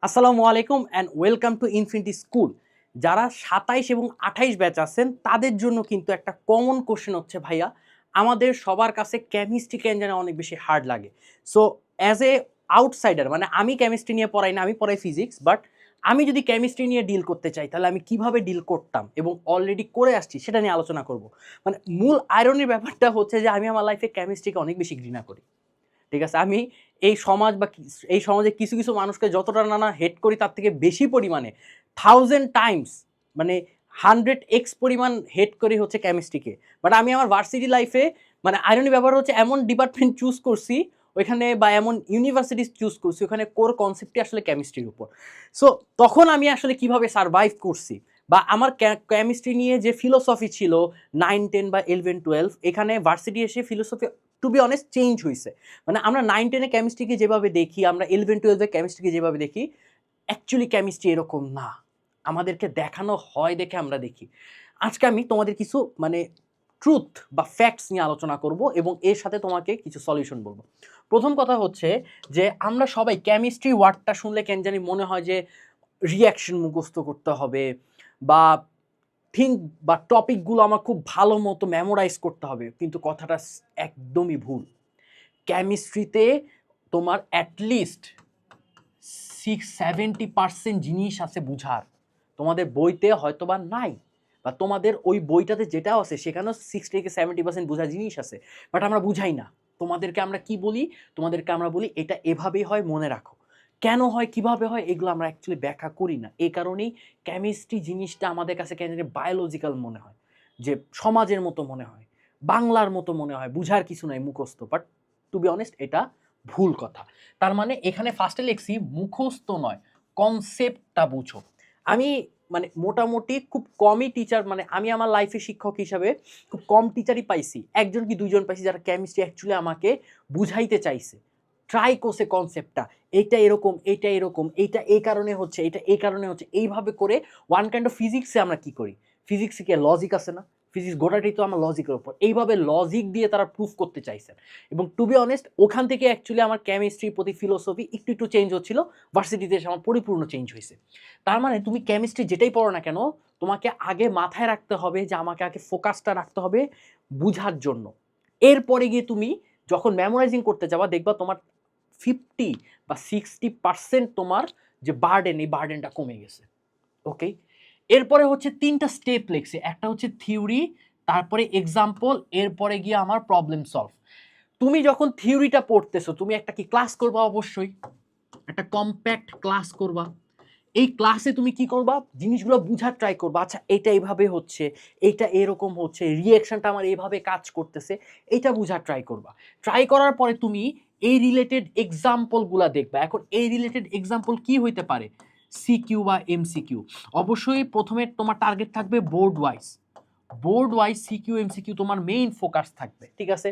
আসসালামু আলাইকুম and welcome to infinity school. যারা 27 এবং 28 ব্যাচ আছেন তাদের জন্য কিন্তু একটা কমন কোশ্চেন হচ্ছে ভাইয়া, আমাদের সবার কাছে কেমিস্ট্রি কেন জানি অনেক বেশি হার্ড লাগে। সো অ্যাজ এ আউটসাইডার, মানে আমি কেমিস্ট্রি নিয়ে পড়াই না, আমি পড়াই ফিজিক্স, বাট আমি যদি কেমিস্ট্রি নিয়ে ডিল করতে চাই তাহলে আমি কিভাবে ডিল করতাম এবং অলরেডি করে আসছি সেটা নিয়ে আলোচনা করব। মানে মূল আয়রনির ব্যাপারটা হচ্ছে যে আমি আমার লাইফে কেমিস্ট্রিকে অনেক বেশি ঘৃণা করি। ঠিক আছে, আমি এই সমাজ বা এই সমাজে কিছু কিছু মানুষকে যতটা না হেট করি তার থেকে বেশি পরিমাণে 1000 টাইমস, মানে 100x পরিমাণ হেট করি হচ্ছে কেমিস্ট্রিকে। বাট আমি আমার ভার্সিটি লাইফে মানে আইরনি ব্যাপার হচ্ছে এমন ডিপার্টমেন্ট চুজ করছি ওইখানে, বা এমন ইউনিভার্সিটি চুজ করছি ওখানে কোর কনসেপ্টই আসলে কেমিস্ট্রির উপর। সো তখন আমি আসলে কিভাবে সারভাইভ করছি, বা আমার কেমিস্ট্রি নিয়ে যে ফিলোসফি ছিল 9, 10 বা 11, 12, এখানে ভার্সিটি এসে philosophy to be honest change হয়েছে। মানে আমরা 9, 10-এ কেমিস্ট্রিকে যেভাবে দেখি, আমরা 11, 12-এ কেমিস্ট্রিকে যেভাবে দেখি, অ্যাকচুয়ালি কেমিস্ট্রি এরকম না। আমাদেরকে দেখানো হয় দেখে আমরা দেখি। আজকে আমি তোমাদের কিছু মানে ট্রুথ বা ফ্যাক্টস নিয়ে আলোচনা করব এবং এর সাথে তোমাকে কিছু সলিউশন বলবো। প্রথম কথা হচ্ছে যে আমরা সবাই কেমিস্ট্রি ওয়ার্ডটা শুনলে কেন জানি মনে হয় যে রিয়াকশন মুখস্থ করতে হবে, বা থিঙ্ক বা টপিকগুলো আমার খুব ভালো মতো মেমোরাইজ করতে হবে, কিন্তু কথাটা একদমই ভুল। কেমিস্ট্রিতে তোমার অ্যাটলিস্ট 60-70% জিনিস আছে বুঝার, তোমাদের বইতে হয়তো বা নাই, বা তোমাদের ওই বইটাতে যেটাও আছে সেখানেও 60-70% বোঝার জিনিস আছে, বাট আমরা বুঝাই না। তোমাদেরকে আমরা কি বলি? তোমাদেরকে আমরা বলি এটা এভাবেই হয়, মনে রাখো। কেন হয়, কিভাবে হয়, এগুলো আমরা অ্যাকচুয়ালি ব্যাখ্যা করি না। এই কারণেই কেমিস্ট্রি জিনিসটা আমাদের কাছে কেন জানি বায়োলজিক্যাল মনে হয়, যে সমাজের মতো মনে হয়, বাংলার মতো মনে হয়, বুঝার কিছু নাই, মুখস্থ। বাট টু বি অনেস্ট এটা ভুল কথা। তার মানে এখানে ফার্স্টে লিখছি মুখস্থ নয়, কনসেপ্টটা বুঝো। আমি মানে মোটামুটি খুব কমই টিচার, মানে আমি আমার লাইফে শিক্ষক হিসাবে খুব কম টিচারই পাইছি, একজন কি দুইজন পাইছি যারা কেমিস্ট্রি অ্যাকচুয়ালি আমাকে বুঝাইতে চাইছে, ট্রাই করছে কনসেপ্টটা, এইটা এরকম, এইটা এরকম, এইটা এই কারণে হচ্ছে, এটা এই কারণে হচ্ছে, এইভাবে করে। ওয়ান কাইন্ড অফ ফিজিক্সে আমরা কি করি, ফিজিক্সে কি লজিক আছে না? ফিজিক্স গোটাটাই তো আমার লজিকের উপর, এইভাবে লজিক দিয়ে তারা প্রুফ করতে চাইছেন। এবং টু বি অনেস্ট ওখান থেকে অ্যাকচুয়ালি আমার কেমিস্ট্রির প্রতি ফিলোসফি একটু একটু চেঞ্জ হচ্ছিল, ভার্সিটিতে এসে আমার পরিপূর্ণ চেঞ্জ হয়েছে। তার মানে তুমি কেমিস্ট্রি যেটাই পড়ো না কেন, তোমাকে আগে মাথায় রাখতে হবে যে আমাকে আগে ফোকাসটা রাখতে হবে বুঝার জন্য। এরপরে গিয়ে তুমি যখন মেমোরাইজিং করতে যাবা দেখবা তোমার 50 বা 60% তোমার যে বার্ডেন, এই বার্ডেনটা কমে গেছে। ওকে, এরপরে হচ্ছে 3টা স্টেপ লিখছে, একটা হচ্ছে থিওরি, তারপরে এক্সাম্পল, এরপরে গিয়ে আমার প্রবলেম সলভ। তুমি যখন থিওরিটা পড়তেছো তুমি একটা কি ক্লাস করবা, অবশ্যই একটা কম্প্যাক্ট ক্লাস করবা। এই ক্লাসে তুমি কি করবা, জিনিসগুলো বুঝার ট্রাই করবা। আচ্ছা এটা এইভাবে হচ্ছে, এইটা এরকম হচ্ছে, রিঅ্যাকশনটা আমার এইভাবে কাজ করতেছে, এইটা বুঝার ট্রাই করবা। ট্রাই করার পরে তুমি এই রিলেটেড এক্সাম্পলগুলা দেখবা। এখন এই রিলেটেড এক্সাম্পল কি হইতে পারে, সিকিউ বা এমসিকিউ। অবশ্যই প্রথমে তোমার টার্গেট থাকবে বোর্ড ওয়াইজ সিকিউ এমসিকিউ তোমার মেইন ফোকাস থাকবে, ঠিক আছে?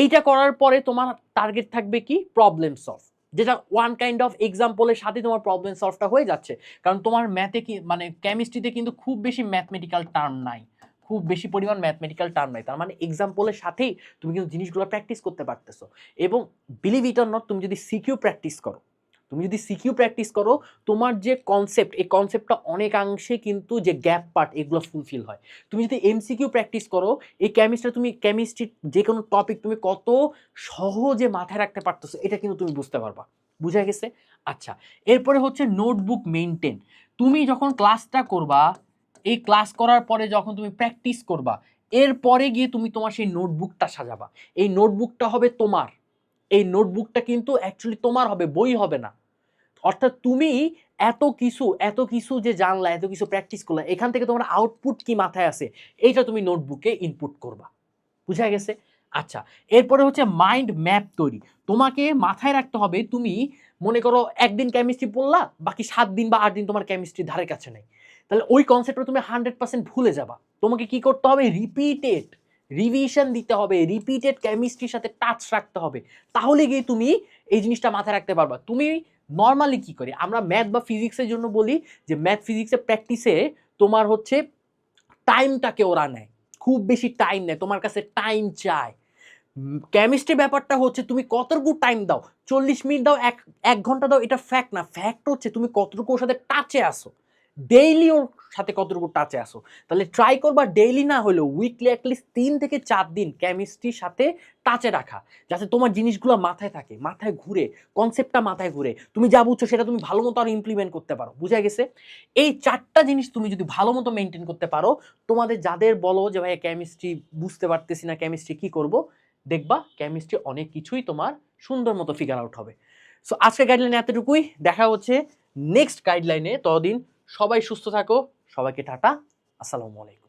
এইটা করার পরে তোমার টার্গেট থাকবে কি, প্রবলেম সলভ, যেটা ওয়ান কাইন্ড অফ এক্সাম্পলের সাথে তোমার প্রবলেম সলভটা হয়ে যাচ্ছে। কারণ তোমার ম্যাথে কি মানে কেমিস্ট্রিতে কিন্তু খুব বেশি ম্যাথমেটিক্যাল টার্ম নাই, খুব বেশি পরিমাণ ম্যাথমেটিক্যাল টার্ম নাই, তার মানে এক্সাম্পলের সাথেই তুমি কিন্তু জিনিসগুলো প্র্যাকটিস করতে পারতেছো। এবং বিলিভ ইট অর নট, তুমি যদি সিকিউ প্র্যাকটিস করো তোমার যে কনসেপ্ট, এই কনসেপ্টটা অনেকাংশে কিন্তু যে গ্যাপ পার্ট এগুলো ফুলফিল হয়। তুমি যদি এমসিকিউ প্র্যাকটিস করো, এই কেমিস্ট্রির যে কোনো টপিক তুমি কত সহজে মাথায় রাখতে পারতেছো এটা কিন্তু তুমি বুঝতে পারবা। বুঝা গেছে? আচ্ছা, এরপরে হচ্ছে নোটবুক মেইনটেন। তুমি যখন ক্লাসটা করবা, এই ক্লাস করার পরে যখন তুমি প্র্যাকটিস করবা, এরপরে গিয়ে তুমি তোমার সেই নোটবুকটা সাজাবা। এই নোটবুকটা হবে তোমার, এই নোটবুকটা কিন্তু অ্যাকচুয়ালি তোমার হবে, বই হবে না। অর্থাৎ তুমি এত কিছু যে জানলা, এত কিছু প্র্যাকটিস করলা, এখান থেকে তোমার আউটপুট কি মাথায় আছে এইটা তুমি নোটবুকে ইনপুট করবা। বুঝা গেছে? আচ্ছা, এরপরে হচ্ছে মাইন্ড ম্যাপ তৈরি। তোমাকে মাথায় রাখতে হবে, তুমি মনে করো একদিন কেমিস্ট্রি পড়লা, বাকি 7 দিন বা 8 দিন তোমার কেমিস্ট্রি ধারে কাছে নেই, তাহলে ওই কনসেপ্টটা তুমি 100% ভুলে যাবা। তোমাকে কি করতে হবে, রিপিটেড রিভিশন দিতে হবে, রিপিটেড কেমিস্ট্রির সাথে টাচ রাখতে হবে, তাহলে গিয়ে তুমি এই জিনিসটা মাথায় রাখতে পারবা। তুমি নর্মালি কি করি আমরা ম্যাথ বা ফিজিক্সের জন্য বলি যে ম্যাথ ফিজিক্সের প্র্যাকটিসে তোমার হচ্ছে টাইমটাকে ওরা নেয়, খুব বেশি টাইম নেয়, তোমার কাছে টাইম চায়। কেমিস্ট্রি ব্যাপারটা হচ্ছে তুমি কতটুকু টাইম দাও, 40 মিনিট দাও, এক ঘন্টা দাও, এটা ফ্যাক্ট না। ফ্যাক্ট হচ্ছে তুমি কতটুকু ওর সাথে টাচে আসো, ডেইলি ওর সাথে কতটুকু টাচে আসো। তাহলে ট্রাই করবা ডেইলি না হলেও উইকলি অ্যাটলিস্ট 3 থেকে 4 দিন কেমিস্ট্রির সাথে টাচে রাখা, যাতে তোমার জিনিসগুলো মাথায় থাকে, মাথায় ঘুরে, কনসেপ্টটা মাথায় ঘুরে, তুমি যা বুঝছো সেটা তুমি ভালো মতো আর ইমপ্লিমেন্ট করতে পারো। বুঝা গেছে? এই 4টা জিনিস তুমি যদি ভালো মতো মেনটেন করতে পারো, তোমাদের যাদের বলো যে ভাই কেমিস্ট্রি বুঝতে পারতেছি না, কেমিস্ট্রি কি করব, দেখবা কেমিস্ট্রি অনেক কিছুই তোমার সুন্দর মতো ফিগার আউট হবে। সো আজকের গাইডলাইনে এতটুকুই, দেখা হচ্ছে নেক্সট গাইডলাইনে। ততদিন সবাই সুস্থ থাকো, সবাইকে টাটা, আসসালামু আলাইকুম।